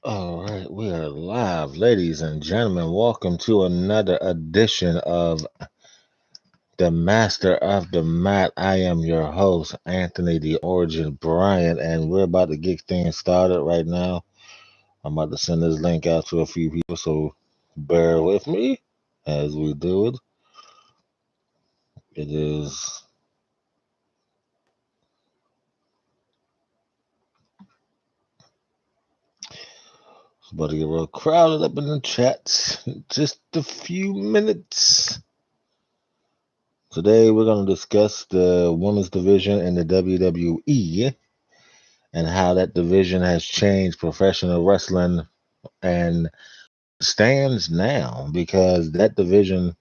All right, we are live, ladies and gentlemen. Welcome to another edition of the Master of the Mat. I am your host, Anthony the Origin Bryant, and we're about to get things started right now. I'm about to send this link out to a few people, so bear with me as we do it. It is about to get real crowded up in the chats. Just a few minutes. Today, we're going to discuss the women's division in the WWE and how that division has changed professional wrestling and stands now, because that division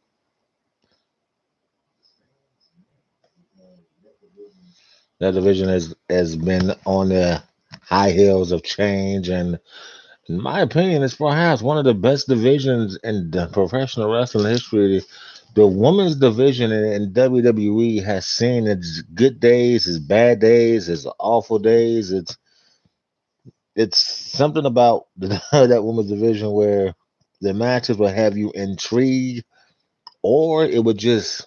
has been on the high hills of change, and in my opinion, it's perhaps one of the best divisions in the professional wrestling history. The women's division in WWE has seen its good days, its bad days, its awful days. It's something about that women's division where the matches will have you intrigued, or it would just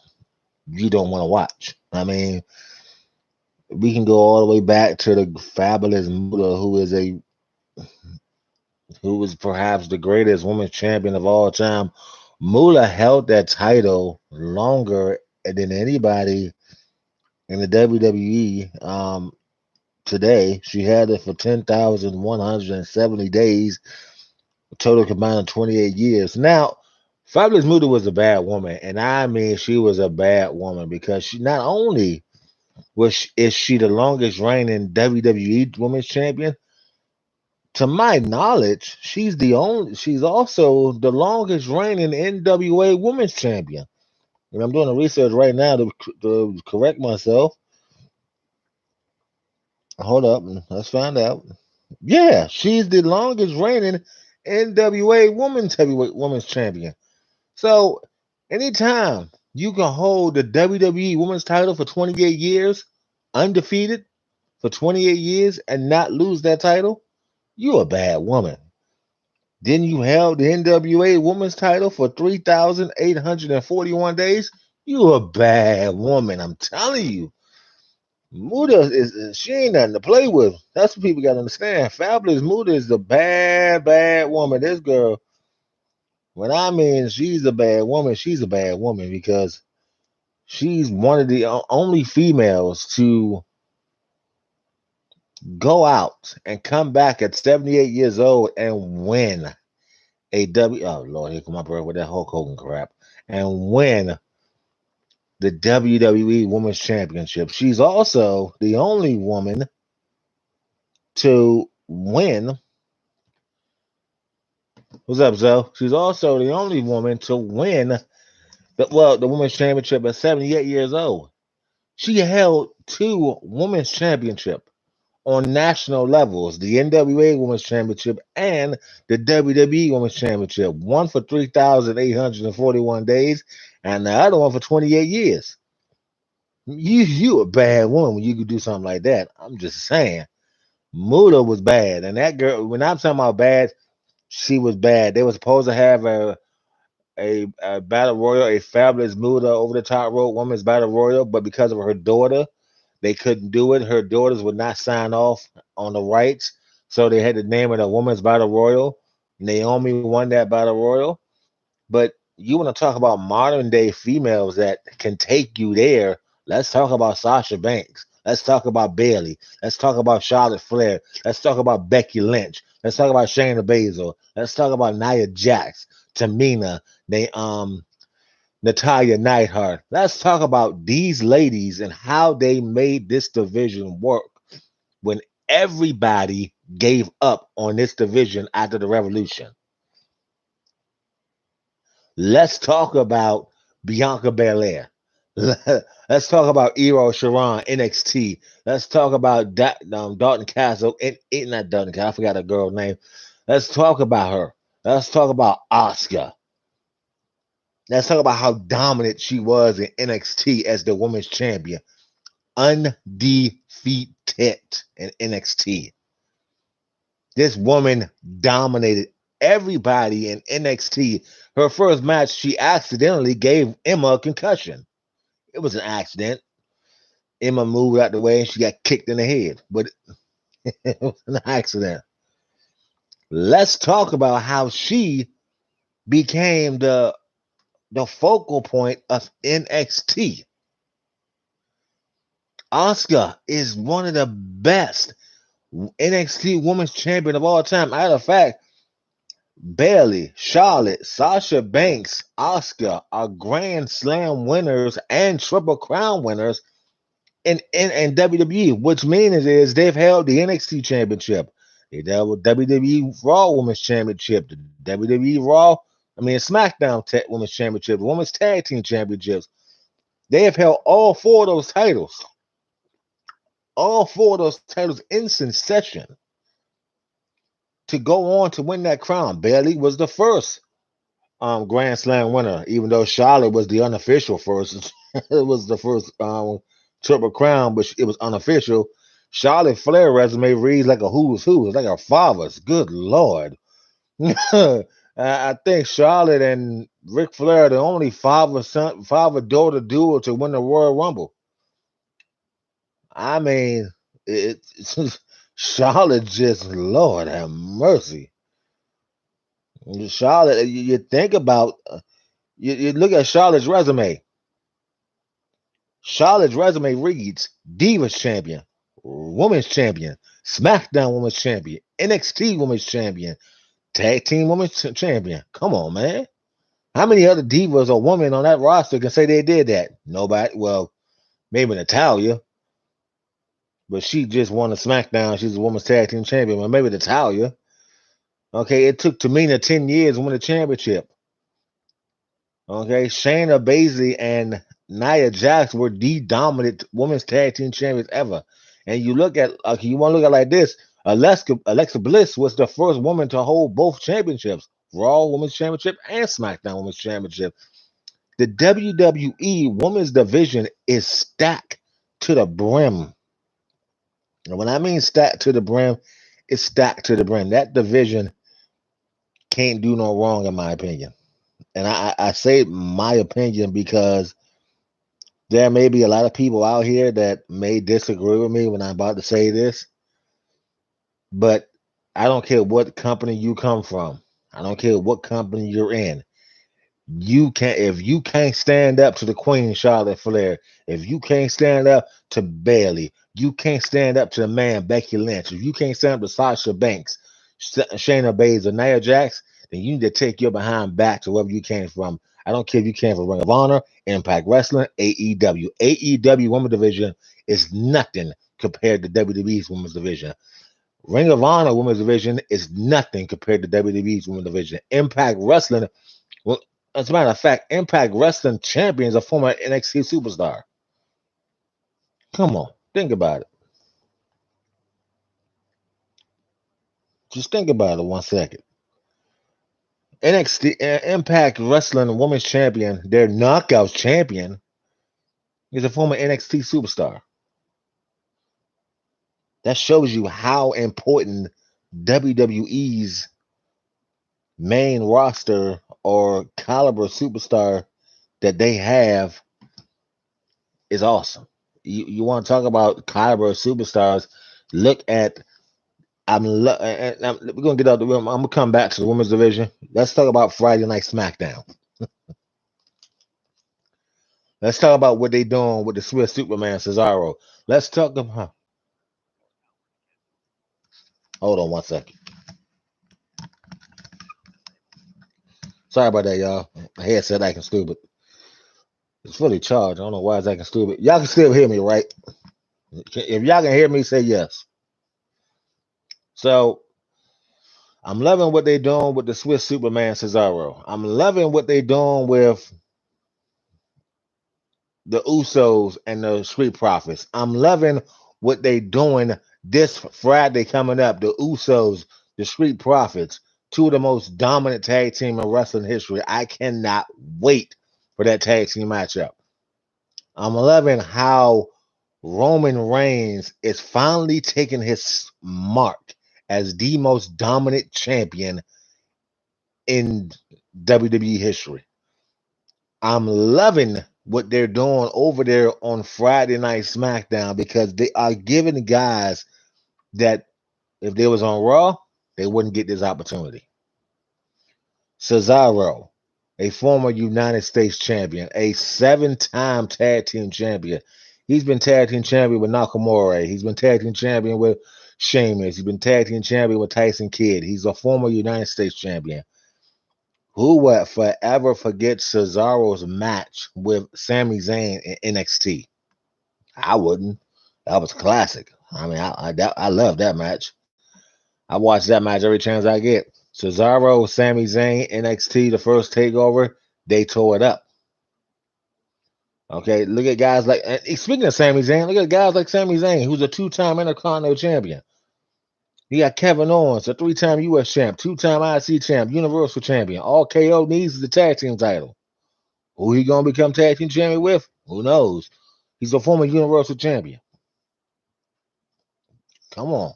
you don't want to watch. I mean, we can go all the way back to the fabulous Muda, who is perhaps the greatest women's champion of all time. Mula held that title longer than anybody in the WWE. Today, she had it for 10,170 days, total combined 28 years. Now, Fabulous Muda was a bad woman, and I mean she was a bad woman because she not only is she the longest reigning WWE Women's Champion, to my knowledge, she's also the longest reigning NWA Women's Champion. And I'm doing the research right now to correct myself. Hold up, let's find out. Yeah, she's the longest reigning NWA Women's Champion. So anytime you can hold the WWE Women's title for 28 years, undefeated for 28 years, and not lose that title, you a bad woman. Then you held the NWA Women's title for 3,841 days. You a bad woman. I'm telling you. Muda she ain't nothing to play with. That's what people gotta understand. Fabulous Muda is the bad woman. This girl, when I mean she's a bad woman, she's a bad woman because she's one of the only females to go out and come back at 78 years old and win oh Lord, here come my brother with that Hulk Hogan crap, and win the WWE Women's Championship. She's also the only woman to win. What's up, Zoe? She's also the only woman to win the Women's Championship at 78 years old. She held two Women's Championship on national levels, the NWA Women's Championship and the WWE Women's Championship, one for 3,841 days and the other one for 28 years. You a bad woman when you could do something like that. I'm just saying. Muda was bad, and that girl. When I'm talking about bad, she was bad. They were supposed to have a battle royal, a fabulous Muda over the top rope women's battle royal, but because of her daughter, they couldn't do it. Her daughters would not sign off on the rights, so they had to name it a women's battle royal. Naomi won that battle royal, but you want to talk about modern day females that can take you there. Let's talk about Sasha Banks. Let's talk about Bailey. Let's talk about Charlotte Flair. Let's talk about Becky Lynch. Let's talk about Shayna Baszler. Let's talk about Nia Jax, Tamina, Natalia Neidhart. Let's talk about these ladies and how they made this division work when everybody gave up on this division after the revolution. Let's talk about Bianca Belair. Let's talk about Io Sharon, NXT. Let's talk about Dalton Castle, not Dalton Castle, I forgot the girl's name. Let's talk about her. Let's talk about Asuka. Let's talk about how dominant she was in NXT as the women's champion. Undefeated in NXT. This woman dominated everybody in NXT. Her first match, she accidentally gave Emma a concussion. It was an accident. Emma moved out the way and she got kicked in the head, but it was an accident. Let's talk about how she became the focal point of NXT. Asuka is one of the best NXT Women's Champion of all time. Matter of fact, Bayley, Charlotte, Sasha Banks, Asuka are Grand Slam winners and Triple Crown winners in WWE, which means is they've held the NXT Championship. They held with WWE Raw Women's Championship, the WWE Raw, SmackDown Women's Championship, the Women's Tag Team Championships. They have held all four of those titles. All four of those titles in succession to go on to win that crown. Bayley was the first Grand Slam winner, even though Charlotte was the unofficial first. It was the first Triple Crown, but it was unofficial. Charlotte Flair resume reads like a who's who. It's like her father's. Good Lord. I think Charlotte and Ric Flair are the only father-daughter duo to win the Royal Rumble. I mean, it's Charlotte just, Lord have mercy. Charlotte, you think about, you look at Charlotte's resume. Charlotte's resume reads Divas Champion, Women's Champion, SmackDown Women's Champion, NXT Women's Champion, Tag Team Women's Champion. Come on, man. How many other divas or women on that roster can say they did that? Nobody. Well, maybe Natalya, but she just won the SmackDown. She's a Women's Tag Team Champion. Well, maybe Natalya. Okay, it took Tamina 10 years to win the championship. Okay, Shayna Baszler and Nia Jax were the dominant women's tag team champions ever. And you look at, you want to look at it like this: Alexa Bliss was the first woman to hold both championships, Raw Women's Championship and SmackDown Women's Championship. The WWE Women's Division is stacked to the brim. And when I mean stacked to the brim, it's stacked to the brim. That division can't do no wrong, in my opinion. And I say my opinion because there may be a lot of people out here that may disagree with me when I'm about to say this. But I don't care what company you come from. I don't care what company you're in. If you can't stand up to the Queen Charlotte Flair, if you can't stand up to Bayley, you can't stand up to the man Becky Lynch, if you can't stand up to Sasha Banks, Shayna Baszler, Nia Jax, then you need to take your behind back to wherever you came from. I don't care if you came from Ring of Honor, Impact Wrestling, AEW. AEW Women's Division is nothing compared to WWE's Women's Division. Ring of Honor Women's Division is nothing compared to WWE's Women's Division. Impact Wrestling, well, as a matter of fact, Impact Wrestling champion is a former NXT superstar. Come on, think about it. Just think about it 1 second. NXT Impact Wrestling Women's Champion, their Knockouts champion, is a former NXT superstar. That shows you how important WWE's main roster or caliber superstar that they have is awesome. You want to talk about caliber superstars? Look at we're gonna get out the room. I'm gonna come back to the women's division. Let's talk about Friday Night SmackDown. Let's talk about what they're doing with the Swiss Superman Cesaro. Let's talk about. Hold on 1 second. Sorry about that, y'all. My headset acting stupid. It's fully charged. I don't know why it's acting stupid. Y'all can still hear me, right? If y'all can hear me, say yes. So I'm loving what they're doing with the Swiss Superman Cesaro. I'm loving what they're doing with the Usos and the Street Profits. I'm loving what they're doing this Friday coming up. The Usos, the Street Profits, two of the most dominant tag team in wrestling history. I cannot wait for that tag team matchup. I'm loving how Roman Reigns is finally taking his mark as the most dominant champion in WWE history. I'm loving what they're doing over there on Friday Night SmackDown because they are giving guys that if they was on Raw, they wouldn't get this opportunity. Cesaro, a former United States champion, a 7-time tag team champion. He's been tag team champion with Nakamura. He's been tag team champion with Sheamus. He's been tag team champion with Tyson Kidd. He's a former United States champion. Who would forever forget Cesaro's match with Sami Zayn in NXT? I wouldn't. That was classic. I mean, I love that match. I watch that match every chance I get. Cesaro, Sami Zayn, NXT, the first takeover, they tore it up. Okay, look at guys like, speaking of Sami Zayn, look at guys like Sami Zayn, who's a 2-time Intercontinental champion. You got Kevin Owens, a 3-time U.S. champ, 2-time IC champ, Universal champion. All KO needs is the tag team title. Who he gonna become tag team champion with? Who knows? He's a former Universal champion. Come on.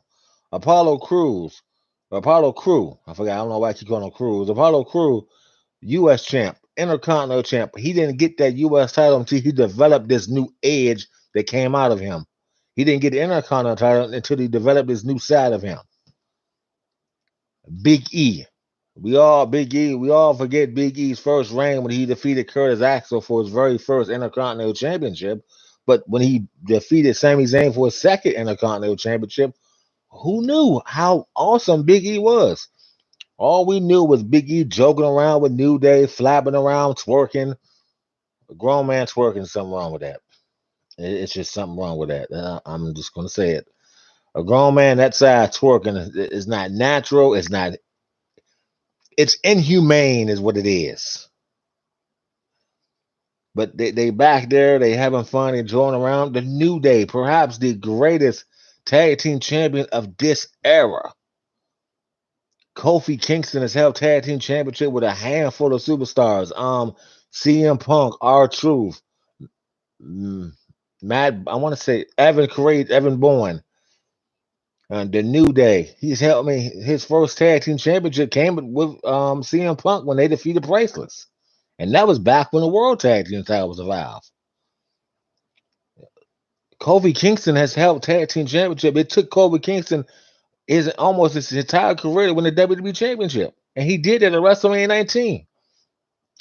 Apollo Crew. I forgot. I don't know why I keep calling him Cruz. Apollo Crew, U.S. champ, Intercontinental champ. He didn't get that U.S. title until he developed this new edge that came out of him. He didn't get the Intercontinental title until he developed this new side of him. Big E. We all forget Big E's first reign when he defeated Curtis Axel for his very first Intercontinental Championship. But when he defeated Sami Zayn for his second Intercontinental Championship, who knew how awesome Big E was? All we knew was Big E joking around with New Day, flapping around, twerking. A grown man twerking, something wrong with that. It's just something wrong with that. I'm just going to say it. A grown man that size twerking is not natural. It's inhumane is what it is. But they back there, they having fun, enjoying around. The New Day, perhaps the greatest tag team champion of this era. Kofi Kingston has held tag team championship with a handful of superstars. CM Punk, R-Truth, Matt, I want to say Evan Bourne, the New Day. He's helped me. His first tag team championship came with CM Punk when they defeated Priceless. And that was back when the World Tag Team title was alive. Kofi Kingston has held tag team championship. It took Kofi Kingston almost his entire career to win the WWE championship. And he did it at WrestleMania 19.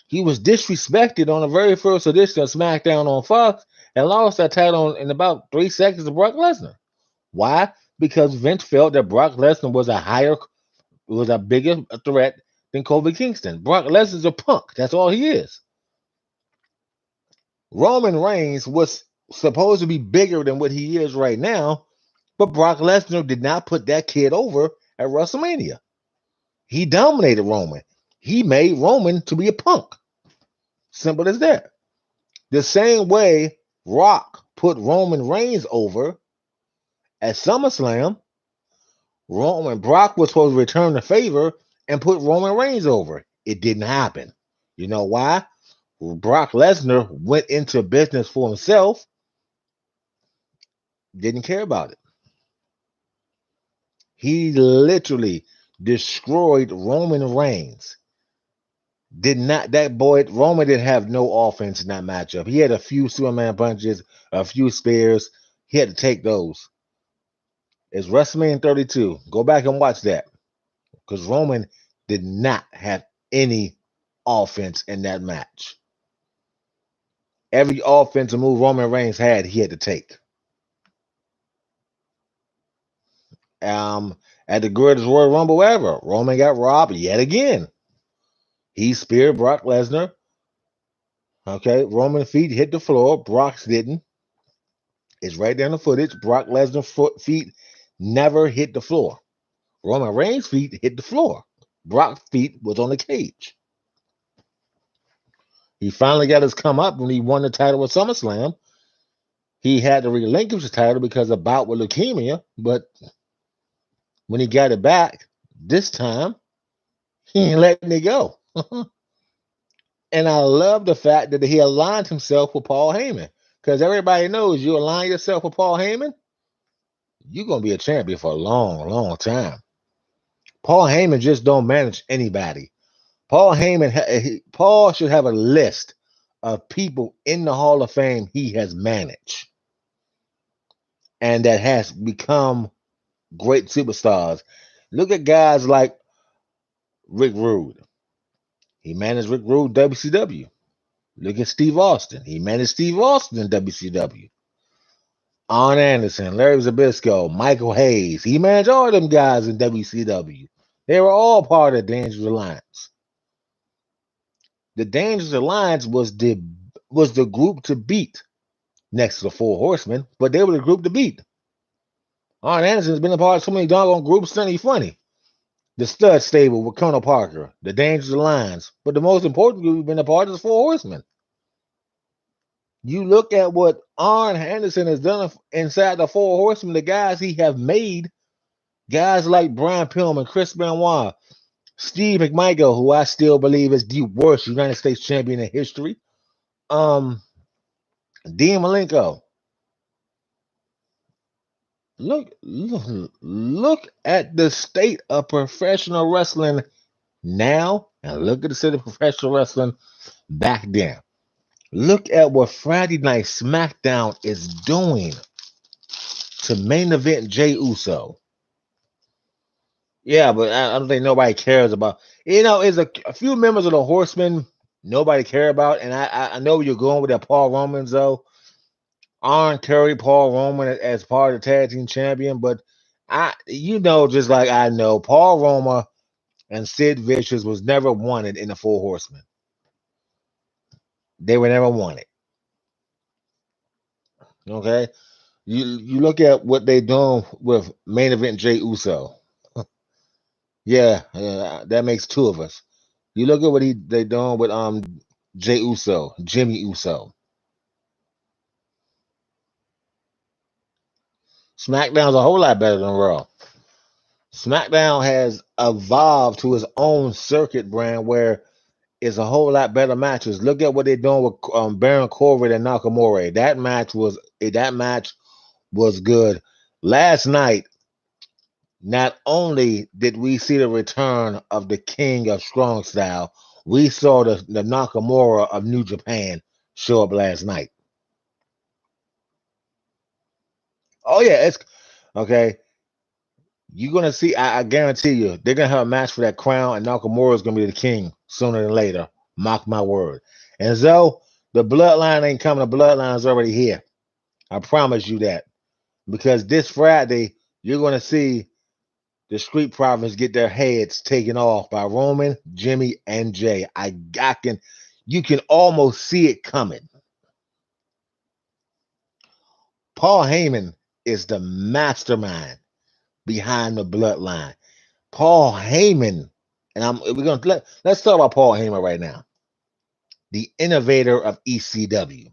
He was disrespected on the very first edition of SmackDown on Fox and lost that title in about 3 seconds to Brock Lesnar. Why? Because Vince felt that Brock Lesnar was a bigger threat than Kofi Kingston. Brock Lesnar's a punk. That's all he is. Roman Reigns was supposed to be bigger than what he is right now, but Brock Lesnar did not put that kid over at WrestleMania. He dominated Roman. He made Roman to be a punk. Simple as that. The same way Rock put Roman Reigns over at SummerSlam, Brock was supposed to return the favor and put Roman Reigns over. It didn't happen. You know why? Brock Lesnar went into business for himself, didn't care about it. He literally destroyed Roman Reigns. Roman didn't have no offense in that matchup. He had a few Superman punches, a few spears. He had to take those. It's WrestleMania 32. Go back and watch that. Because Roman did not have any offense in that match. Every offensive move Roman Reigns had, he had to take. At the greatest Royal Rumble ever, Roman got robbed yet again. He speared Brock Lesnar. Okay, Roman's feet hit the floor. Brock's didn't. It's right there in the footage. Brock Lesnar's feet never hit the floor. Roman Reigns' feet hit the floor. Brock's feet was on the cage. He finally got his come up when he won the title at SummerSlam. He had to relinquish the title because of bout with leukemia, but when he got it back, this time, he ain't letting it go. And I love the fact that he aligned himself with Paul Heyman. Because everybody knows you align yourself with Paul Heyman, you're going to be a champion for a long, long time. Paul Heyman just don't manage anybody. Paul should have a list of people in the Hall of Fame he has managed and that has become great superstars. Look at guys like Rick Rude. He managed Rick Rude WCW. Look at Steve Austin. He managed Steve Austin in WCW. Arn Anderson, Larry Zbyszko, Michael Hayes. He managed all them guys in WCW. They were all part of the Dangerous Alliance. The Dangerous Alliance was the group to beat next to the Four Horsemen, but they were the group to beat. Arn Anderson's been a part of so many doggone groups, it's funny. The Stud Stable with Colonel Parker, the Dangerous Alliance, but the most important group we've been a part of is Four Horsemen. You look at what Arn Anderson has done inside the Four Horsemen, the guys he have made, guys like Brian Pillman, Chris Benoit, Steve McMichael, who I still believe is the worst United States champion in history. Dean Malenko. Look at the state of professional wrestling now, and look at the state of professional wrestling back then. Look at what Friday Night SmackDown is doing to main event Jey Uso. Yeah, but I don't think nobody cares about. It's a few members of the Horsemen nobody care about, and I know where you're going with that Paul Roman though. Arn carried Paul Roman as part of the tag team champion, but just like I know, Paul Roman and Sid Vicious was never wanted in the Four Horsemen. They were never wanted. Okay, you look at what they doing with main event Jey Uso. Yeah, that makes two of us. You look at what they doing with Jey Uso, Jimmy Uso. SmackDown's a whole lot better than Raw. SmackDown has evolved to its own circuit brand where it's a whole lot better matches. Look at what they're doing with Baron Corbin and Nakamura. That match was good. Last night, not only did we see the return of the King of Strong Style, we saw the Nakamura of New Japan show up last night. Oh yeah, it's okay. You're gonna see. I guarantee you, they're gonna have a match for that crown, and Nakamura is gonna be the king sooner than later. Mark my word. And so the bloodline ain't coming. The bloodline is already here. I promise you that. Because this Friday, you're gonna see the Street Profits get their heads taken off by Roman, Jimmy, and Jay. You can almost see it coming. Paul Heyman is the mastermind behind the bloodline. Paul Heyman, and let's talk about Paul Heyman right now, the innovator of ECW.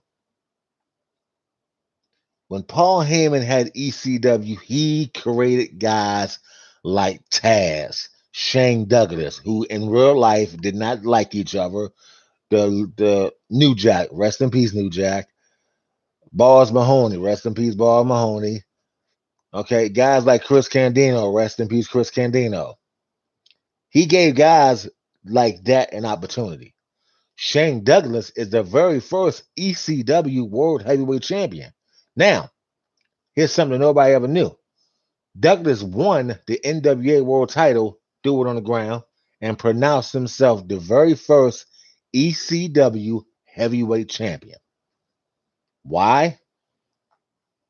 When Paul Heyman had ECW, he created guys like Taz, Shane Douglas, who in real life did not like each other. The New Jack, rest in peace, New Jack. Balls Mahoney, rest in peace, Balls Mahoney. Okay, guys like Chris Candido, rest in peace, Chris Candido. He gave guys like that an opportunity. Shane Douglas is the very first ECW World Heavyweight Champion. Now, here's something nobody ever knew. Douglas won the NWA World Title, threw it on the ground, and pronounced himself the very first ECW Heavyweight Champion. Why?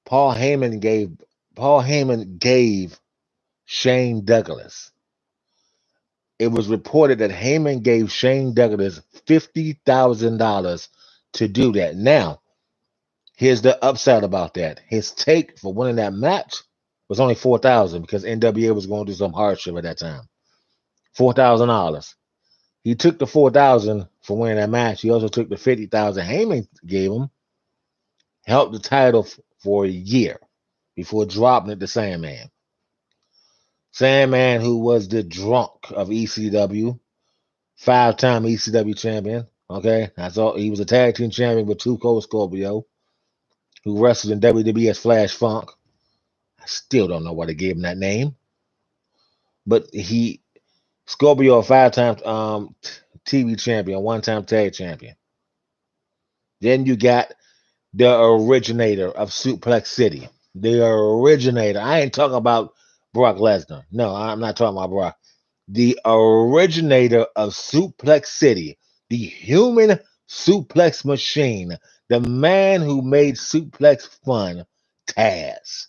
Paul Heyman gave Shane Douglas. It was reported that Heyman gave Shane Douglas $50,000 to do that. Now, here's the upside about that. His take for winning that match was only $4,000 because NWA was going through some hardship at that time. $4,000. He took the $4,000 for winning that match. He also took the $50,000 Heyman gave him, held the title for a year before dropping it to Sandman. Sandman, who was the drunk of ECW, 5-time ECW champion. Okay, that's all. He was a tag team champion with Two Cold Scorpio, who wrestled in WWE as Flash Funk. I still don't know why they gave him that name, but he Scorpio, 5-time TV champion, 1-time tag champion. Then you got the originator of Suplex City. The originator. I ain't talking about Brock Lesnar. No, I'm not talking about Brock. The originator of Suplex City, the human suplex machine, the man who made suplex fun, Taz.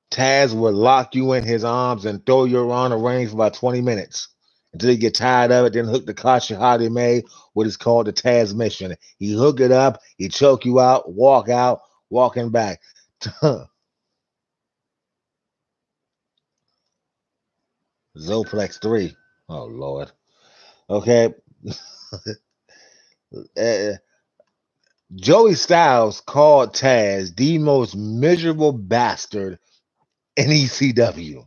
Taz would lock you in his arms and throw you around the ring for about 20 minutes until you get tired of it, then hook the Kashi May, what is called the Taz mission. He hook it up, he choke you out, walking back. Zoplex 3. Oh, Lord. Okay. uh, Joey Styles called Taz the most miserable bastard in ECW.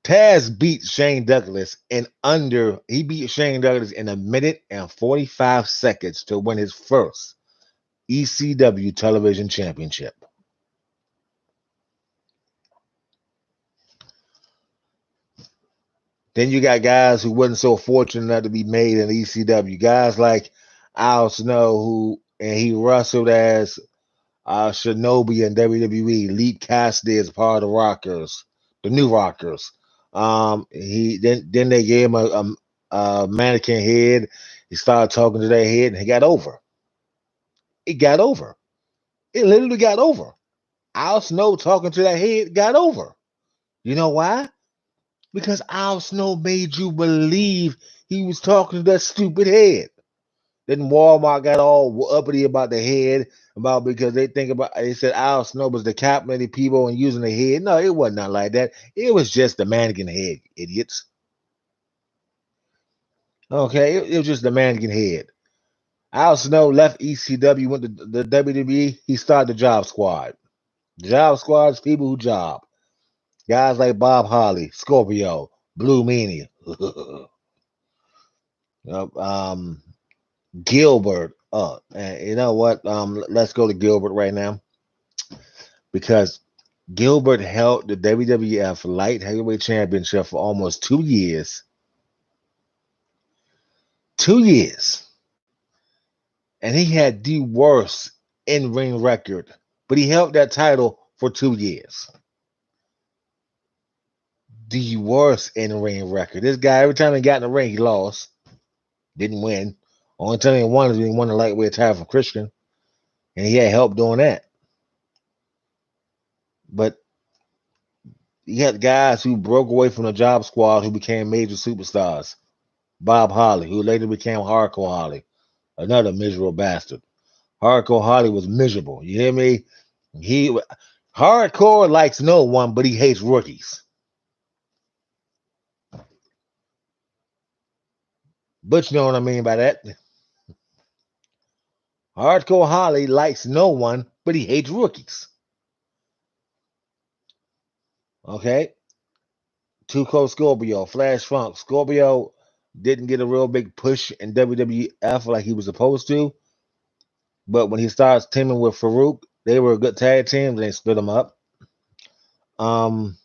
Taz beat Shane Douglas in a minute and 45 seconds to win his first ECW television championship. Then you got guys who wasn't so fortunate enough to be made in ECW. Guys like Al Snow, he wrestled as Shinobi in WWE. Lee Cassidy is part of the Rockers, the New Rockers. Then they gave him a mannequin head. He started talking to their head, and he got over. It got over. It literally got over. Al Snow talking to that head got over. You know why? Because Al Snow made you believe he was talking to that stupid head. Then Walmart got all uppity about the head, because they said Al Snow was decapitating people and using the head. No, it wasn't nothing like that. It was just the mannequin head, idiots. Okay, it was just the mannequin head. Al Snow left ECW, went to the WWE. He started the Job Squad. Job Squad is people who job. Guys like Bob Holly, Scorpio, Blue Meanie, Gilbert. And you know what? Let's go to Gilbert right now, because Gilbert held the WWF Light Heavyweight Championship for almost 2 years. 2 years. And he had the worst in-ring record, but he held that title for 2 years. The worst in-ring record. This guy, every time he got in the ring, he lost. Didn't win. Only time he won is when he won the lightweight title from Christian. And he had help doing that. But you had guys who broke away from the Job Squad who became major superstars. Bob Holly, who later became Hardcore Holly, another miserable bastard. Hardcore Holly was miserable. You hear me? Hardcore likes no one, but he hates rookies. But you know what I mean by that? Hardcore Holly likes no one, but he hates rookies. Okay? Two Cold Scorpio, Flash Funk. Scorpio didn't get a real big push in WWF like he was supposed to. But when he starts teaming with Farouk, they were a good tag team, and they split them up. Hardcore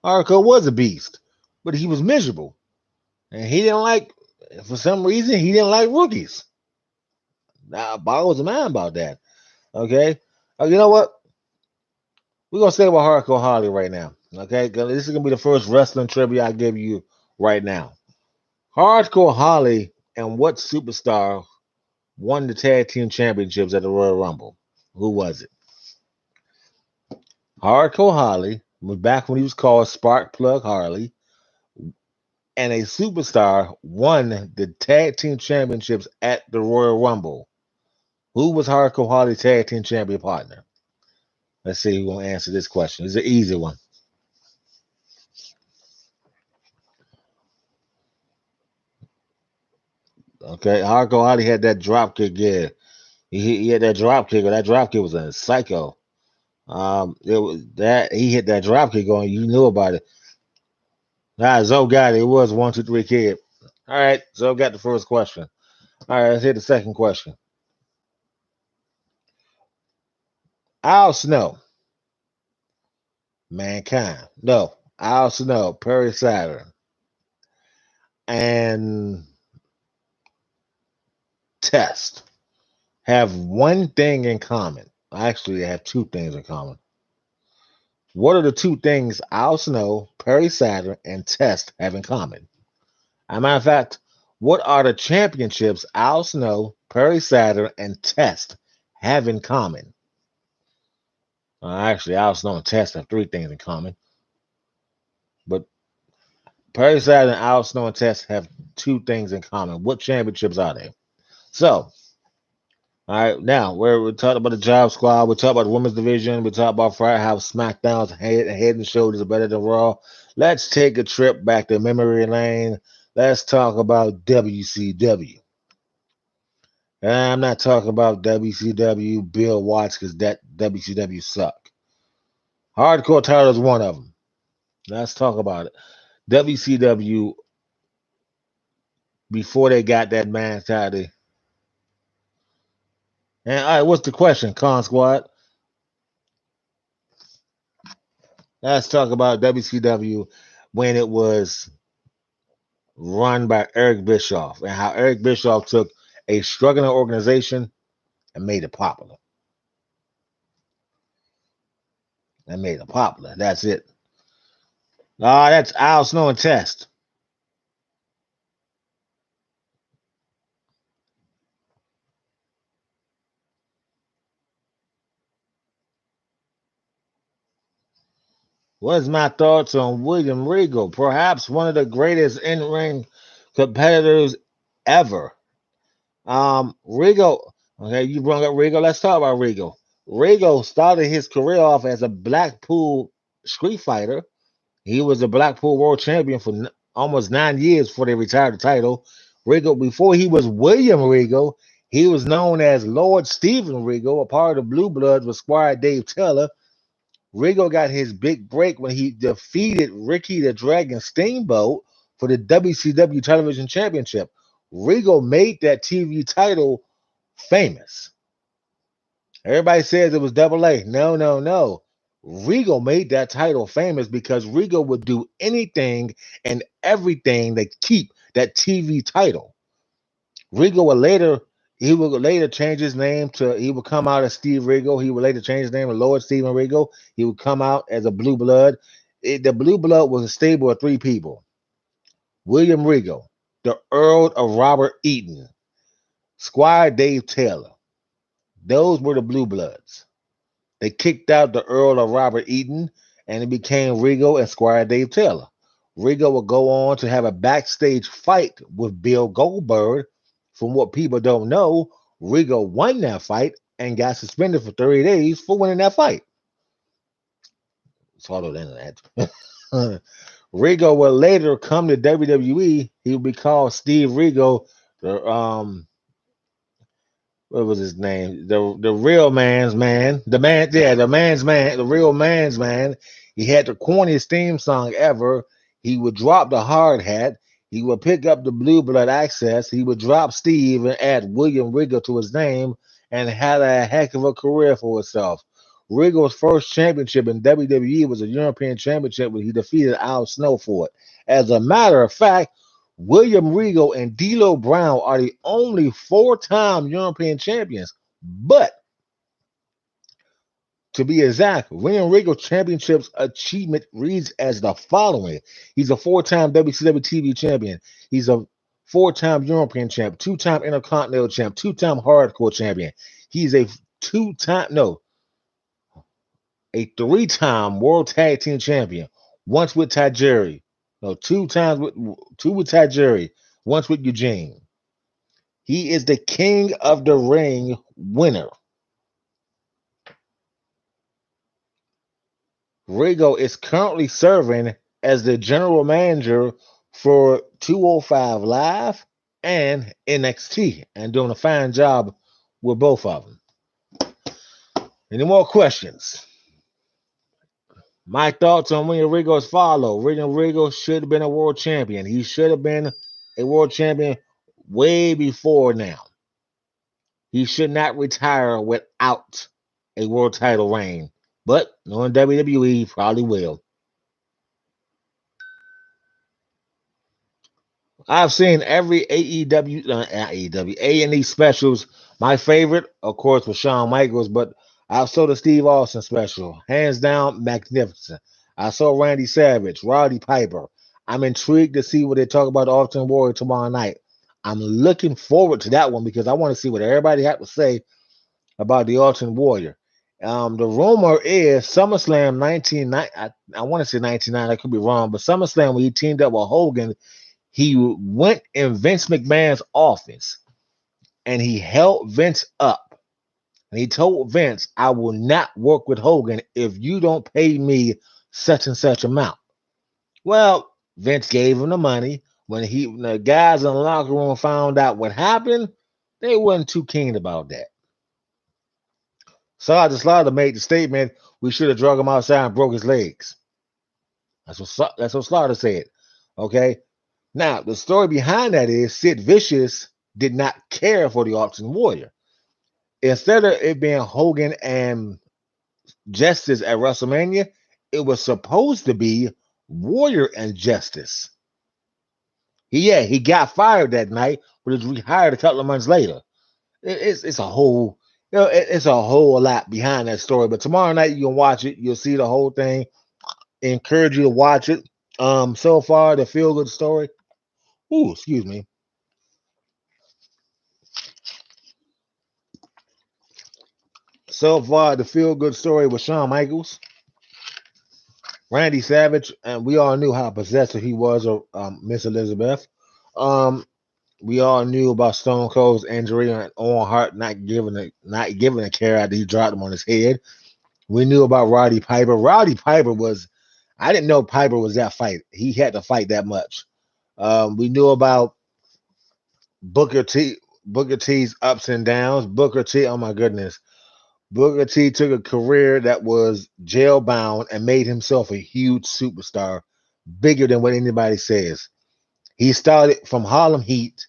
was a beast, but he was miserable. And for some reason, he didn't like rookies. Now, Bob was a man about that. Okay? You know what? We're going to say about Hardcore Holly right now. Okay? This is going to be the first wrestling trivia I give you right now. Hardcore Holly and what superstar won the tag team championships at the Royal Rumble? Who was it? Hardcore Holly was back when he was called Spark Plug Harley, and a superstar won the tag team championships at the Royal Rumble. Who was Hardcore Holly's tag team champion partner? Let's see who's going to answer this question. It's an easy one. Okay, Hardcore Holly had that drop kick. Yeah, he had that drop kick. That drop kick was a psycho. It was that he hit that drop kick on. You knew about it. Zoe got it. It was 1, 2, 3 kid. All right, Zoe got the first question. All right, let's hit the second question. Al Snow Mankind. No. Al Snow, Perry Saturn, and Test have one thing in common. Actually, they have two things in common. What are the two things Al Snow, Perry Saturn, and Test have in common? As a matter of fact, what are the championships Al Snow, Perry Saturn, and Test have in common? Actually, Al Snow and Test have three things in common, but Perry Saturn, Al Snow, and Test have two things in common. What championships are they? So, all right, now we're talking about the Job Squad. We talk about the women's division. We talk about Friday how SmackDown's head and shoulders are better than Raw. Let's take a trip back to memory lane. Let's talk about WCW. And I'm not talking about WCW Bill Watts because that WCW suck. Hardcore title is one of them. Let's talk about it. WCW before they got that man title. And all right, what's the question, Con Squad? Let's talk about WCW when it was run by Eric Bischoff and how Eric Bischoff took a struggling organization and made it popular. That's it. That's Al Snow and Test. What is my thoughts on William Regal? Perhaps one of the greatest in-ring competitors ever. Regal. Okay, you brought up Regal. Let's talk about Regal. Regal started his career off as a Blackpool street fighter. He was a Blackpool world champion for almost 9 years before they retired the title. Regal, before he was William Regal, he was known as Lord Stephen Regal, a part of the Blue Bloods with Squire Dave Taylor. Regal got his big break when he defeated Ricky the Dragon Steamboat for the WCW Television Championship. Regal made that TV title famous. Everybody says it was double A. No, no, no. Regal made that title famous because Regal would do anything and everything to keep that TV title. Regal would later change his name to he would come out as Steve Regal. He would later change his name to Lord Steven Regal. He would come out as a blue blood. The blue blood was a stable of three people. William Regal, the Earl of Robert Eaton, Squire Dave Taylor. Those were the blue bloods. They kicked out the Earl of Robert Eaton and it became Regal and Squire Dave Taylor. Regal would go on to have a backstage fight with Bill Goldberg. From what people don't know, Regal won that fight and got suspended for 30 days for winning that fight. It's all over the internet. Regal would later come to WWE. He would be called Steve Regal, the what was his name? The real man's man. The man, yeah, the man's man, the real man's man. He had the corniest theme song ever. He would drop the hard hat. He would pick up the blue blood access. He would drop Steve and add William Regal to his name and had a heck of a career for himself. Regal's first championship in WWE was a European championship where he defeated Al Snow for it. As a matter of fact, William Regal and D'Lo Brown are the only four-time European champions. But to be exact, William Regal Championship's achievement reads as the following. He's a four-time WCW TV champion. He's a four-time European champ, two-time Intercontinental champ, two-time Hardcore champion. He's a three-time World Tag Team champion. Once with Tajiri. No, two with Tajiri. Once with Eugene. He is the King of the Ring winner. Regal is currently serving as the general manager for 205 Live and NXT and doing a fine job with both of them. Any more questions? My thoughts on William Regal as follow. William Regal should have been a world champion. He should have been a world champion way before now. He should not retire without a world title reign But knowing WWE, probably will. I've seen every AEW, not AEW, A&E specials. My favorite, of course, was Shawn Michaels, but I saw the Steve Austin special. Hands down, magnificent. I saw Randy Savage, Roddy Piper. I'm intrigued to see what they talk about the Ultimate Warrior tomorrow night. I'm looking forward to that one because I want to see what everybody had to say about the Ultimate Warrior. The rumor is SummerSlam 1990. I want to say 1999. I could be wrong, but SummerSlam when he teamed up with Hogan, he went in Vince McMahon's office and he held Vince up. And he told Vince, I will not work with Hogan if you don't pay me such and such amount. Well, Vince gave him the money. When the guys in the locker room found out what happened, they wasn't too keen about that. Sergeant Slaughter made the statement, we should have drug him outside and broke his legs. That's what Slaughter said. Okay. Now, the story behind that is Sid Vicious did not care for the Ultimate Warrior. Instead of it being Hogan and Justice at WrestleMania, it was supposed to be Warrior and Justice. He got fired that night, but was rehired a couple of months later. It's a whole it's a whole lot behind that story. But tomorrow night you can watch it. You'll see the whole thing. Encourage you to watch it. So far the feel good story. Ooh, excuse me. So far, the feel good story with Shawn Michaels, Randy Savage, and we all knew how possessive he was of Miss Elizabeth. Um, we all knew about Stone Cold's injury and Owen Hart not giving a care after he dropped him on his head. We knew about Roddy Piper. Roddy Piper was I didn't know Piper was that fight. He had to fight that much. We knew about Booker T. Booker T's ups and downs. Booker T. Oh my goodness. Booker T took a career that was jailbound and made himself a huge superstar, bigger than what anybody says. He started from Harlem Heat.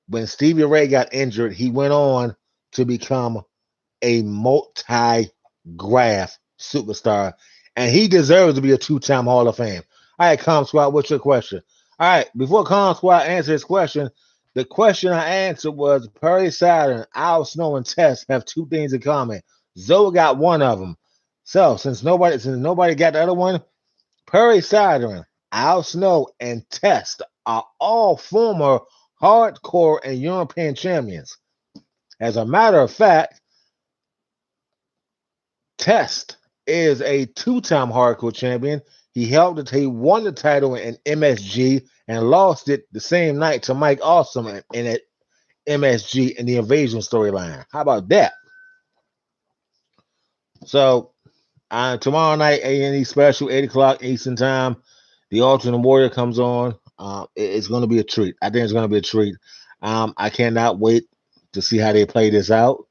When Stevie Ray got injured, he went on to become a multi-graph superstar, and he deserves to be a two-time Hall of Fame. All right, Com Squad, what's your question? All right, before Com Squad answers his question, the question I answered was Perry Saturn, Al Snow, and Test have two things in common. Zoe got one of them. So since nobody got the other one, Perry Saturn, Al Snow, and Test are all former hardcore and European champions. As a matter of fact, Test is a two-time hardcore champion. He won the title in MSG and lost it the same night to Mike Awesome in MSG in the Invasion storyline. How about that? So tomorrow night, A&E special, 8 o'clock Eastern time. The Ultimate Warrior comes on. It's going to be a treat. I think it's going to be a treat. I cannot wait to see how they play this out.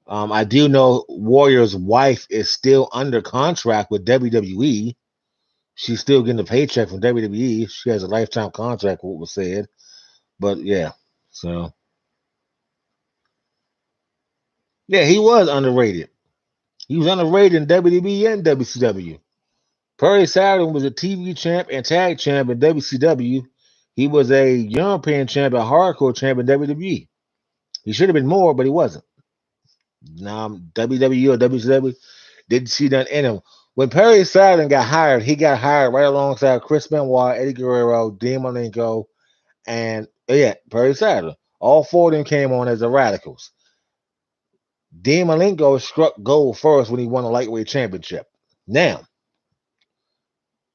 I do know Warrior's wife is still under contract with WWE. She's still getting a paycheck from WWE. She has a lifetime contract, what was said. But yeah, so yeah, he was underrated. He was underrated in WWE and WCW. Perry Saturn was a TV champ and tag champ in WCW. He was a European champ and hardcore champ in WWE. He should have been more, but he wasn't. Now WWE or WCW didn't see that in him. When Perry Saturn got hired, he got hired right alongside Chris Benoit, Eddie Guerrero, Dean Malenko, and Perry Saturn. All four of them came on as the Radicals. Dean Malenko struck gold first when he won a lightweight championship. Now,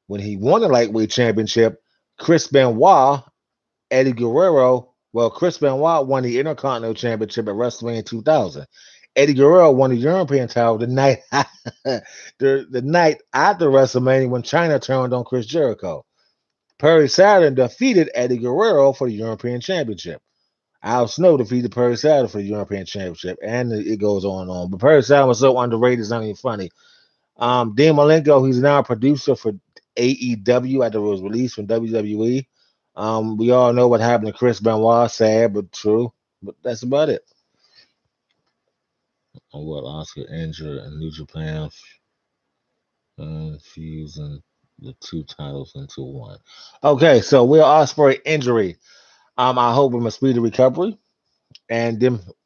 when he won the lightweight championship, Chris Benoit, Eddie Guerrero, Chris Benoit won the Intercontinental Championship at WrestleMania 2000. Eddie Guerrero won the European title the night the night after WrestleMania when China turned on Chris Jericho. Perry Saturn defeated Eddie Guerrero for the European Championship. Al Snow defeated Perry Saturn for the European Championship, and it goes on and on. But Perry Saturn was so underrated, it's not even funny. Dean Malenko, he's now a producer for AEW after it was released from WWE. We all know what happened to Chris Benoit, sad but true. But that's about it. What Oscar injured and New Japan fusing the two titles into one. Okay, so Will Ospreay injury. I hope him a speedy recovery and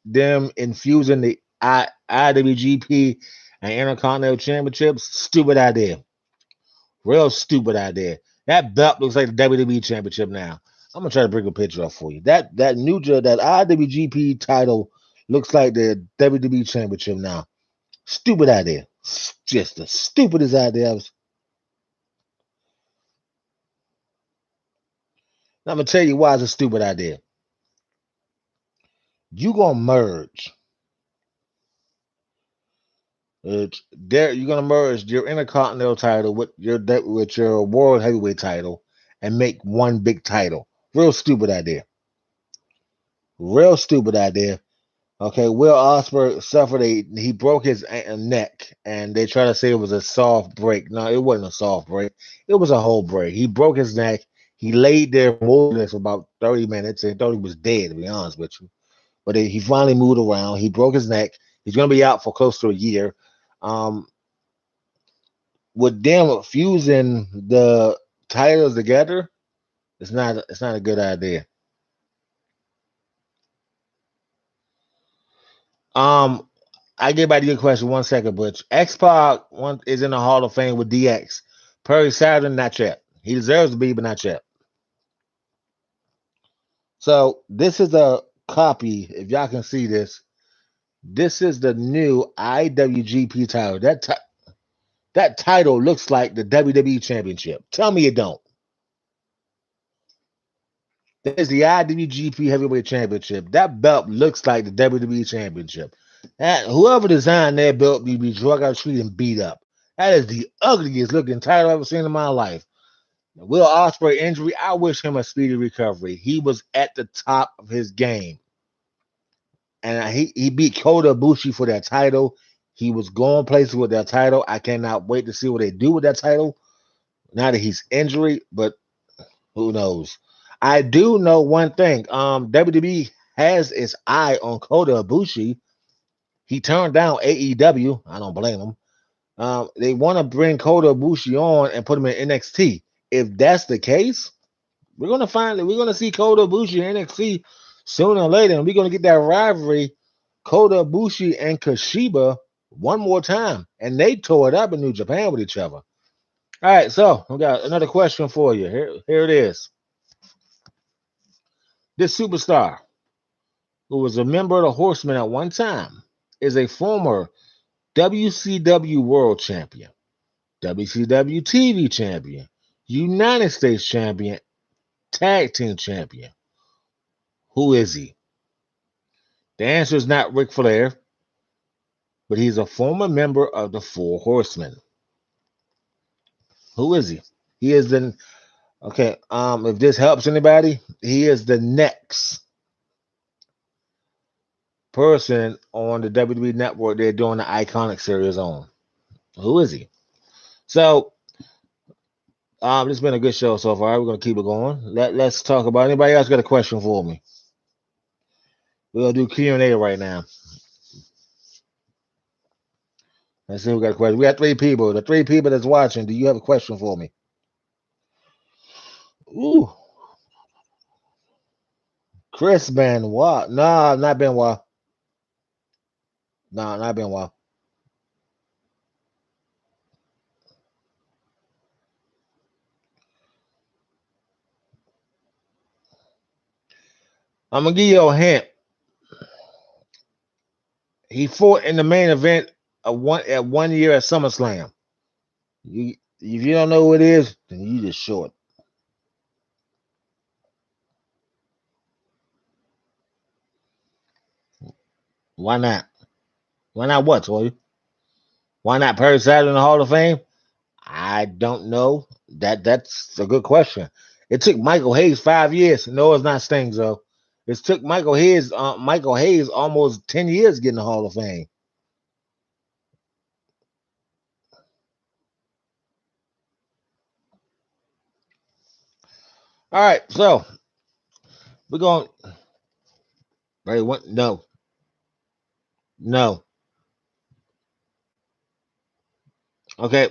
them infusing the IWGP and Intercontinental Championships. Stupid idea. Real stupid idea. That belt looks like the WWE Championship now. I'm gonna try to bring a picture up for you. That IWGP title looks like the WWE Championship now. Stupid idea. Just the stupidest idea. I'm gonna tell you why it's a stupid idea. You gonna merge. You're gonna merge your Intercontinental title with your World Heavyweight title and make one big title. Real stupid idea. Real stupid idea. Okay, Will Ospreay suffered he broke his neck, and they try to say it was a soft break. No, it wasn't a soft break. It was a whole break. He broke his neck. He laid there motionless for about 30 minutes and thought he was dead, to be honest with you. But he finally moved around. He broke his neck. He's going to be out for close to a year. Um, with them fusing the titles together, it's not a good idea. Um, I get back to your question 1 second, Butch. X Pac is in the Hall of Fame with DX. Perry Saturn, not yet. He deserves to be, but not yet. So this is a copy. If y'all can see this, this is the new IWGP title. That title looks like the WWE Championship. Tell me it don't. That is the IWGP Heavyweight Championship. That belt looks like the WWE Championship. Whoever designed that belt be drug out the street and beat up. That is the ugliest looking title I've ever seen in my life. Will Ospreay injury, I wish him a speedy recovery. He was at the top of his game. And he beat Kota Ibushi for that title. He was going places with that title. I cannot wait to see what they do with that title. Now that he's injured, but who knows? I do know one thing. WWE has its eye on Kota Ibushi. He turned down AEW. I don't blame him. They want to bring Kota Ibushi on and put him in NXT. If that's the case, we're gonna see Kota Ibushi in NXT sooner or later, and we're gonna get that rivalry, Kota Ibushi and Kashiba, one more time. And they tore it up in New Japan with each other. All right, so we got another question for you. Here it is. This superstar, who was a member of the Horsemen at one time, is a former WCW World Champion, WCW TV Champion, United States Champion, Tag Team Champion. Who is he? The answer is not Ric Flair, but he's a former member of the Four Horsemen. Who is he? He is the okay. If this helps anybody, he is the next person on the WWE network they're doing the Iconic series on. Who is he? So, this has been a good show so far. We're gonna keep it going. Let's talk about anybody else got a question for me. We're gonna do Q&A right now. Let's see who got a question. We got 3 people. The 3 people that's watching, do you have a question for me? Ooh, Chris Benoit. Nah, not Benoit. Nah, not Benoit. I'm gonna give you a hint. He fought in the main event at 1 year at SummerSlam. If you don't know who it is, then you just short. Why not? Why not what, Toy? Why not Perry Saturn in the Hall of Fame? I don't know. That's a good question. It took Michael Hayes 5 years. No, it's not Sting, though. It took Michael Hayes almost 10 years getting the Hall of Fame. All right, so we're going. Right, no, no. Okay,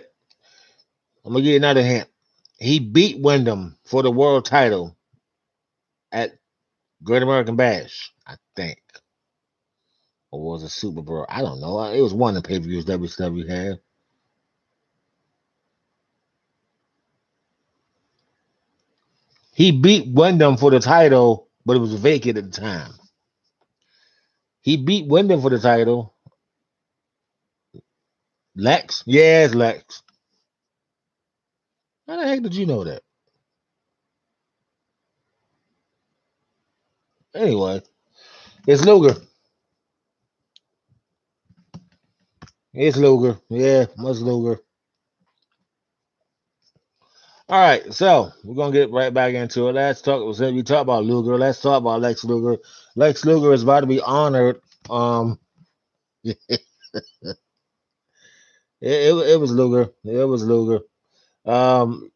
I'm gonna give you another hint. He beat Wyndham for the world title at Great American Bash, I think, or was it Super Bowl? I don't know. It was one of the pay-per-views WCW had. He beat Wyndham for the title, but it was vacant at the time. He beat Wyndham for the title. Lex? Yes, Lex. How the heck did you know that? Anyway, it's Luger. It's Luger. Yeah, much Luger. All right, so we're gonna get right back into it. Let's talk. Since we talk about Luger, let's talk about Lex Luger. Lex Luger is about to be honored. It was Luger. It was Luger. Um,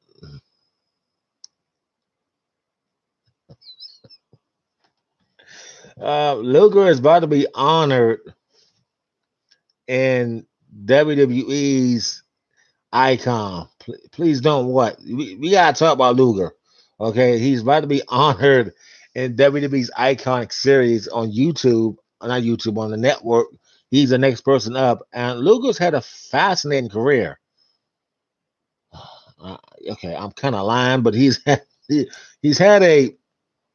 Luger is about to be honored in WWE's icon. Please don't what? We gotta talk about Luger. Okay, he's about to be honored in WWE's iconic series on YouTube, not YouTube, on the network. He's the next person up, and Luger's had a fascinating career. Uh, okay, I'm kind of lying, but he's had a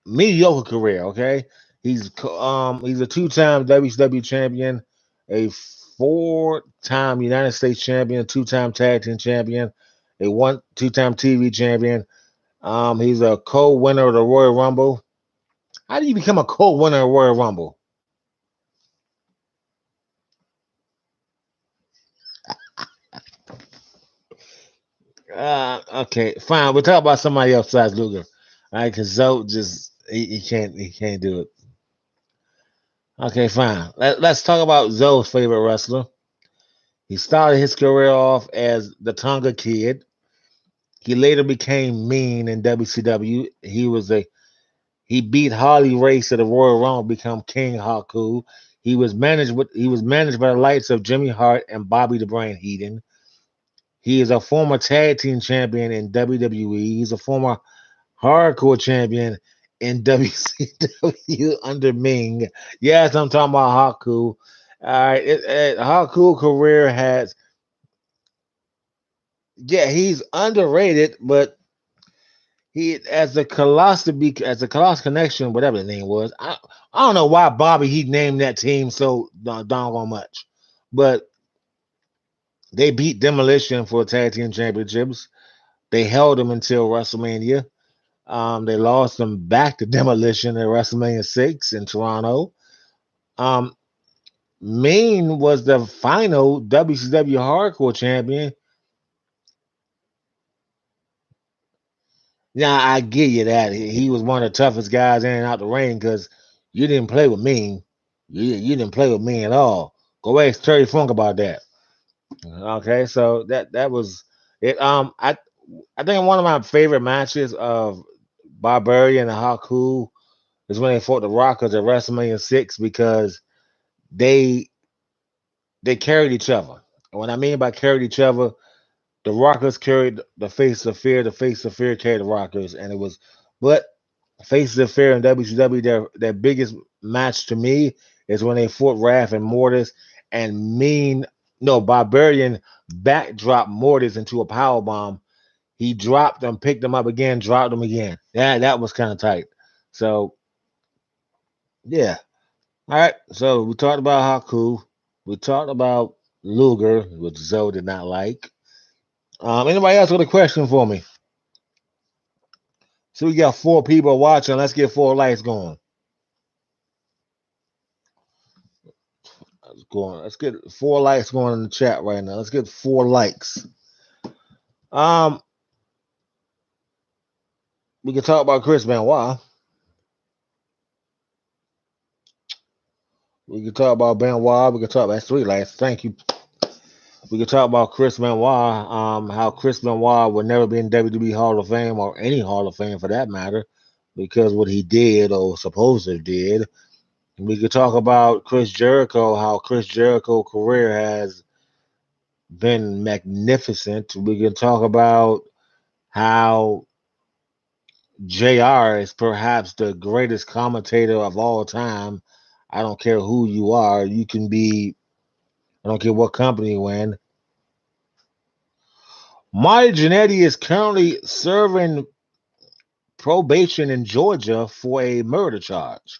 mediocre career. Okay, he's a two-time WCW champion, a four-time United States champion, two-time tag team champion, a two-time TV champion. He's a co-winner of the Royal Rumble. How do you become a co-winner of Royal Rumble? Okay, fine. We'll talk about somebody else besides Luger. All right, because Zoe just he can't do it. Okay, fine. Let's talk about Zoe's favorite wrestler. He started his career off as the Tonga Kid. He later became Mean in WCW. He beat Harley Race at the Royal Rumble, become King Haku. He was managed by the likes of Jimmy Hart and Bobby the Brain Heenan. He is a former tag team champion in WWE. He's a former hardcore champion in WCW under Ming. Yes, I'm talking about Haku. All right, Haku career has, yeah, he's underrated, but he as a Colossus Connection, whatever the name was. I don't know why Bobby he named that team so doggone much, but they beat Demolition for tag team championships. They held them until WrestleMania. They lost them back to Demolition at WrestleMania 6 in Toronto. Um, Mean was the final WCW Hardcore champion. Yeah, I give you that. He was one of the toughest guys in and out the ring because you didn't play with Mean. You didn't play with me at all. Go ask Terry Funk about that. Okay, so that was it. I think one of my favorite matches of Barbarian and Haku is when they fought the Rockers at WrestleMania 6 because they they carried each other. And what I mean by carried each other, the Rockers carried the Face of Fear, the Face of Fear carried the Rockers, and it was, but Faces of Fear in WCW, their biggest match to me is when they fought Raph and Mortis and Barbarian backdropped Mortis into a power bomb. He dropped them, picked them up again, dropped them again. That was kind of tight. So yeah. All right. So we talked about Haku. We talked about Luger, which Zoe did not like. Anybody else with a question for me? So we got four people watching. Let's get four lights going. Let's get four likes going in the chat right now. Let's get four likes. Um, we can talk about Chris Benoit. We can talk about Benoit. We can talk about three likes. Thank you. We can talk about Chris Benoit. How Chris Benoit would never be in WWE Hall of Fame or any Hall of Fame for that matter, because what he did or supposedly did. We could talk about Chris Jericho. How Chris Jericho's career has been magnificent. We can talk about how JR is perhaps the greatest commentator of all time. I don't care who you are. You can be, I don't care what company you're in. Marty Jannetty is currently serving probation in Georgia for a murder charge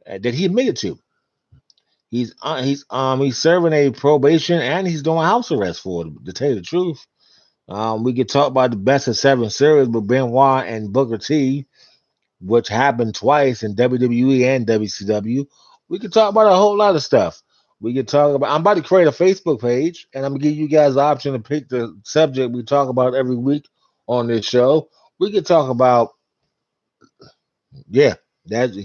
that he admitted to. He's serving a probation and he's doing house arrest for it. To tell you the truth, we could talk about the best of seven series with Benoit and Booker T, which happened twice in WWE and WCW. We could talk about a whole lot of stuff. We could talk about. I'm about to create a Facebook page, and I'm gonna give you guys the option to pick the subject we talk about every week on this show. We could talk about, yeah, that's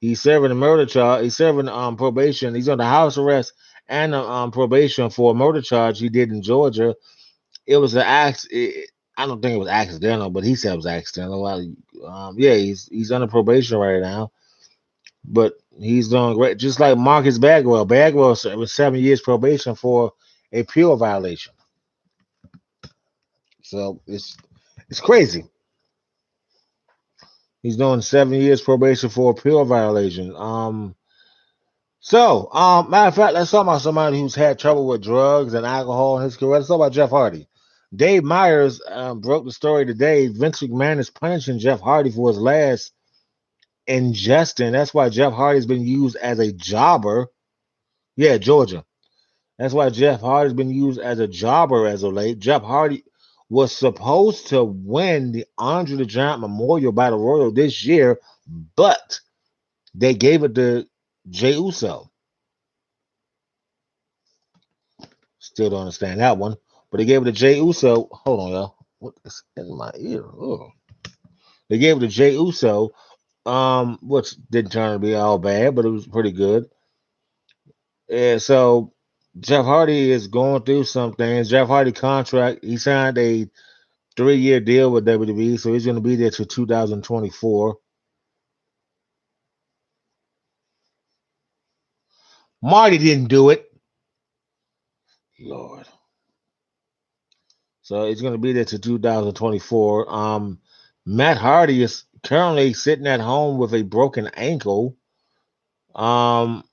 he's serving a murder charge. He's serving probation. He's under house arrest and probation for a murder charge he did in Georgia. It was an act. I don't think it was accidental, but he said it was accidental. Well, yeah, he's under probation right now, but he's doing great. Just like Marcus Bagwell. Bagwell was 7 years probation for a pure violation. So it's crazy. He's doing 7 years probation for a pure violation. Matter of fact, let's talk about somebody who's had trouble with drugs and alcohol in his career. Let's talk about Jeff Hardy. Dave Myers broke the story today. Vince McMahon is punishing Jeff Hardy for his last ingestion. That's why Jeff Hardy's been used as a jobber. Yeah, Georgia. That's why Jeff Hardy's been used as a jobber as of late. Jeff Hardy was supposed to win the Andre the Giant Memorial Battle Royal this year, but they gave it to Jey Uso. Still don't understand that one. But they gave it to Jey Uso. Hold on, y'all. What is in my ear? Oh. They gave it to Jey Uso, which didn't turn out to be all bad, but it was pretty good. And so Jeff Hardy is going through some things. Jeff Hardy contract, he signed a 3-year deal with WWE, so he's going to be there till 2024. Marty didn't do it. Lord. So he's going to be there till 2024. Matt Hardy is currently sitting at home with a broken ankle. Um,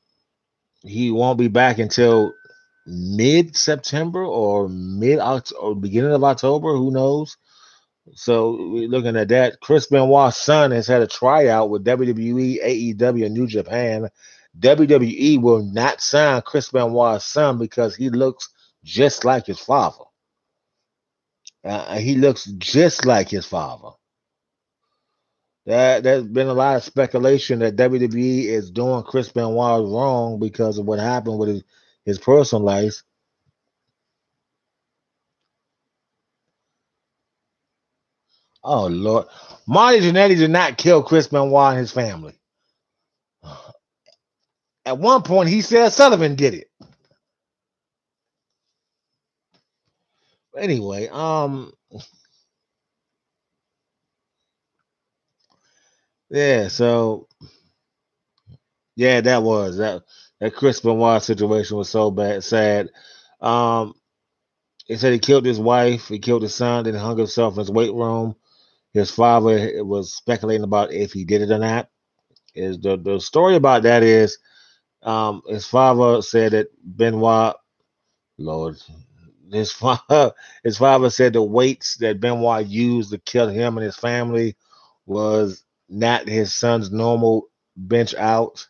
he won't be back until mid September or mid or beginning of October. Who knows? So we're looking at that. Chris Benoit's son has had a tryout with WWE, AEW, and New Japan. WWE will not sign Chris Benoit's son because he looks just like his father. He looks just like his father. There's been a lot of speculation that WWE is doing Chris Benoit wrong because of what happened with his personal life. Oh Lord, Marty Jannetty did not kill Chris Benoit and his family. At one point, he said Sullivan did it. Anyway, yeah. So yeah, that Chris Benoit situation was so bad, sad. Um, he said he killed his wife, he killed his son, then he hung himself in his weight room. His father was speculating about if he did it or not. Is the story about that is his father said that Benoit, Lord, his father his father said the weights that Benoit used to kill him and his family was not his son's normal bench out.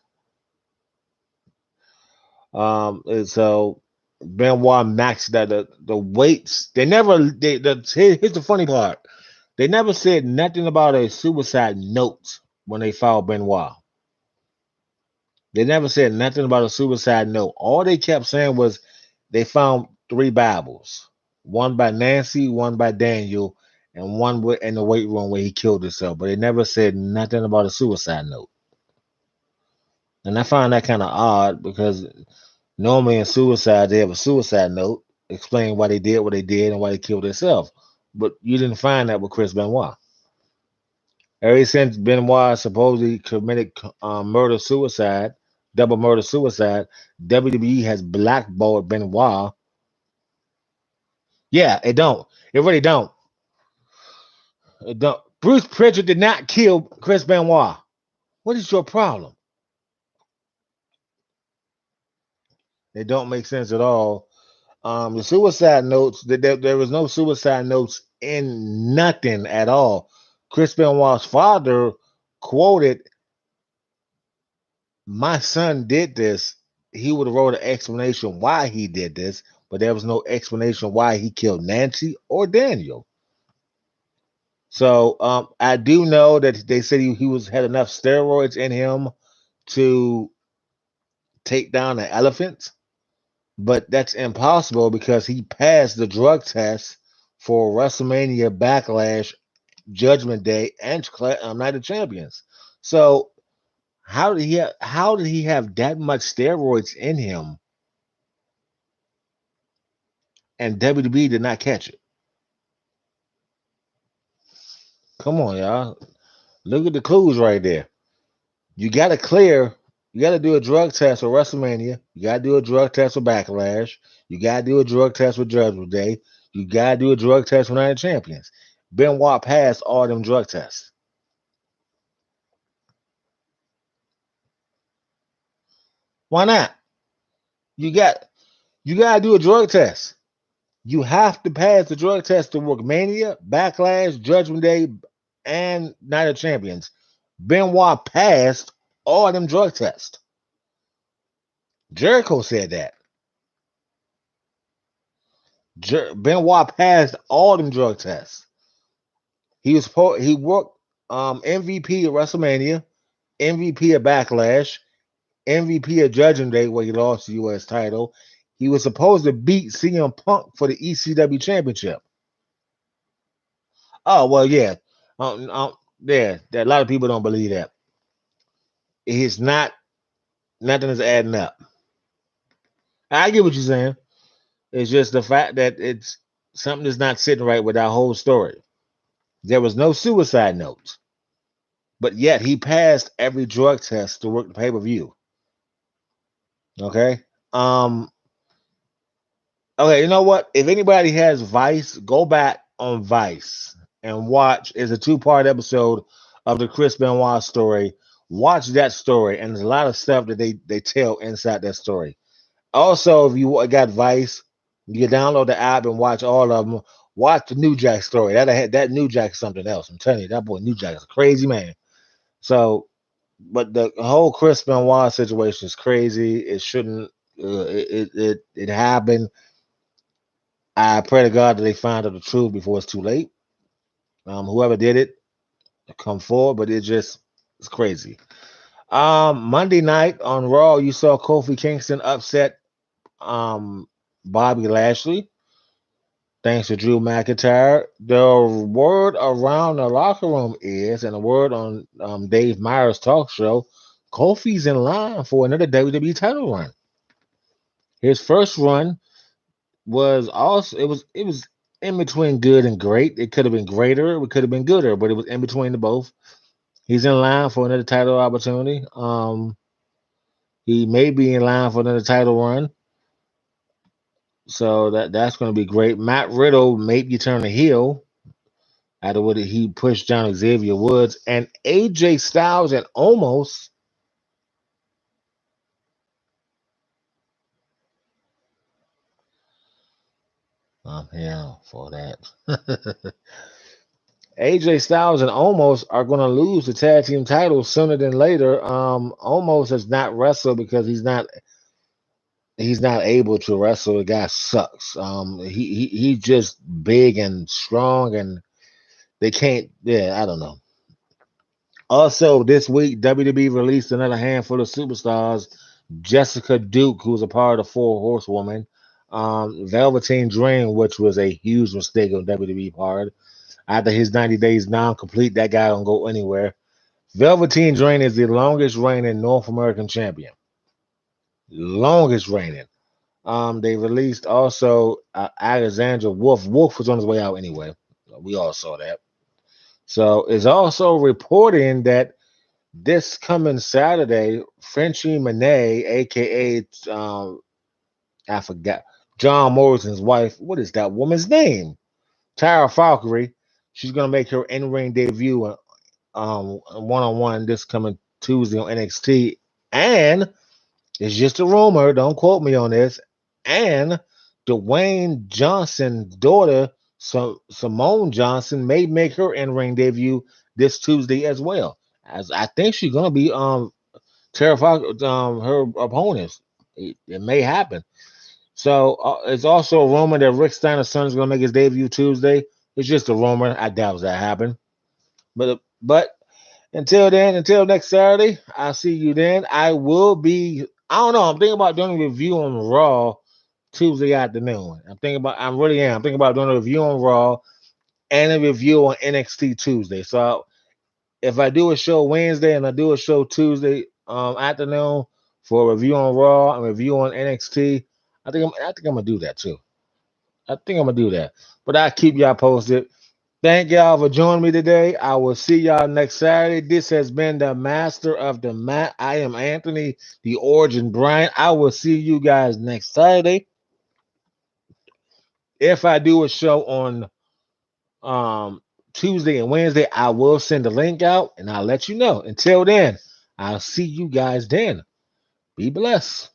And so Benoit maxed that the weights. They never. Here's the funny part. They never said nothing about a suicide note when they filed Benoit. They never said nothing about a suicide note. All they kept saying was they found 3 Bibles, one by Nancy, one by Daniel, and one in the weight room where he killed himself. But they never said nothing about a suicide note. And I find that kind of odd because normally in suicide they have a suicide note explaining why they did what they did and why they killed themselves. But you didn't find that with Chris Benoit. Ever since Benoit supposedly committed murder suicide, double murder suicide, WWE has blackballed Benoit Yeah, it don't. It really don't. It don't. Bruce Pritchard did not kill Chris Benoit. What is your problem? It don't make sense at all. The suicide notes, there was no suicide notes in nothing at all. Chris Benoit's father quoted, "My son did this." He would have wrote an explanation why he did this, but there was no explanation why he killed Nancy or Daniel. So I do know that they said he was had enough steroids in him to take down an elephant, but that's impossible because he passed the drug test for WrestleMania Backlash, Judgment Day, and Night of Champions. So how did he have that much steroids in him and WWE did not catch it? Come on, y'all. Look at the clues right there. You got to clear. You got to do a drug test for WrestleMania. You got to do a drug test for Backlash. You got to do a drug test for Judgment Day. You got to do a drug test for Night of Champions. Benoit passed all them drug tests. Why not? You got you got to do a drug test. You have to pass the drug test to work Mania, Backlash, Judgment Day, and Night of Champions. Benoit passed all them drug tests. Jericho said that. Benoit passed all them drug tests. He worked MVP of WrestleMania, MVP of Backlash, MVP of Judgment Day where he lost the U.S. title. He was supposed to beat CM Punk for the ECW Championship. Oh well, yeah, a lot of people don't believe that. It's not nothing is adding up. I get what you're saying. It's just the fact that it's something is not sitting right with our whole story. There was no suicide notes, but yet he passed every drug test to work the pay per view. Okay. Um. Okay. You know what? If anybody has Vice, go back on Vice and watch. It's a two-part episode of the Chris Benoit story. Watch that story, and there's a lot of stuff that they tell inside that story. Also, if you got Vice, you can download the app and watch all of them. Watch the New Jack story. That New Jack is something else. I'm telling you, that boy New Jack is a crazy man. So, but the whole Chris Benoit situation is crazy. It shouldn't. It happened. I pray to God that they find out the truth before it's too late. Whoever did it, come forward. But it's crazy. Monday night on Raw, you saw Kofi Kingston upset Bobby Lashley. Thanks to Drew McIntyre. The word around the locker room is, and the word on Dave Myers' talk show, Kofi's in line for another WWE title run. His first run was also it was in between good and great. It could have been greater, it could have been gooder, but it was in between the both. He's in line for another title opportunity. He may be in line for another title run. So that's going to be great. Matt Riddle maybe turn a heel after what he pushed down Xavier Woods and AJ Styles and almost I'm here for that. AJ Styles and almost are going to lose the tag team titles sooner than later. Almost has not wrestled because he's not able to wrestle. The guy sucks. He's just big and strong and they can't. Yeah, I don't know. Also, this week, WWE released another handful of superstars. Jessica Duke, who's a part of Four Horsewomen. Velveteen Dream, which was a huge mistake on WWE part. After his 90 days non complete, that guy don't go anywhere. Velveteen Dream is the longest reigning North American champion. Longest reigning. They released also Alexandra Wolf. Wolf was on his way out anyway. We all saw that. So it's also reporting that this coming Saturday, Frenchie Monet, aka I forgot John Morrison's wife. What is that woman's name? Tara Falkery. She's gonna make her in-ring debut one-on-one this coming Tuesday on NXT. And it's just a rumor, don't quote me on this. And Dwayne Johnson's daughter, Simone Johnson, may make her in-ring debut this Tuesday as well. As I think she's gonna be Tara Falkery, her opponents. It may happen. So it's also a rumor that Rick Steiner's son is going to make his debut Tuesday. It's just a rumor. I doubt that happen. But until then, until next Saturday, I'll see you then. I will be. I don't know. I'm thinking about doing a review on Raw Tuesday afternoon. I'm thinking about. I really am. I'm thinking about doing a review on Raw and a review on NXT Tuesday. So if I do a show Wednesday and I do a show Tuesday afternoon for a review on Raw and review on NXT, I think I'm gonna do that too. I think I'm gonna do that. But I'll keep y'all posted. Thank y'all for joining me today. I will see y'all next Saturday. This has been the Master of the Mat. I am Anthony, the Origin Bryant. I will see you guys next Saturday. If I do a show on Tuesday and Wednesday, I will send the link out and I'll let you know. Until then, I'll see you guys then. Be blessed.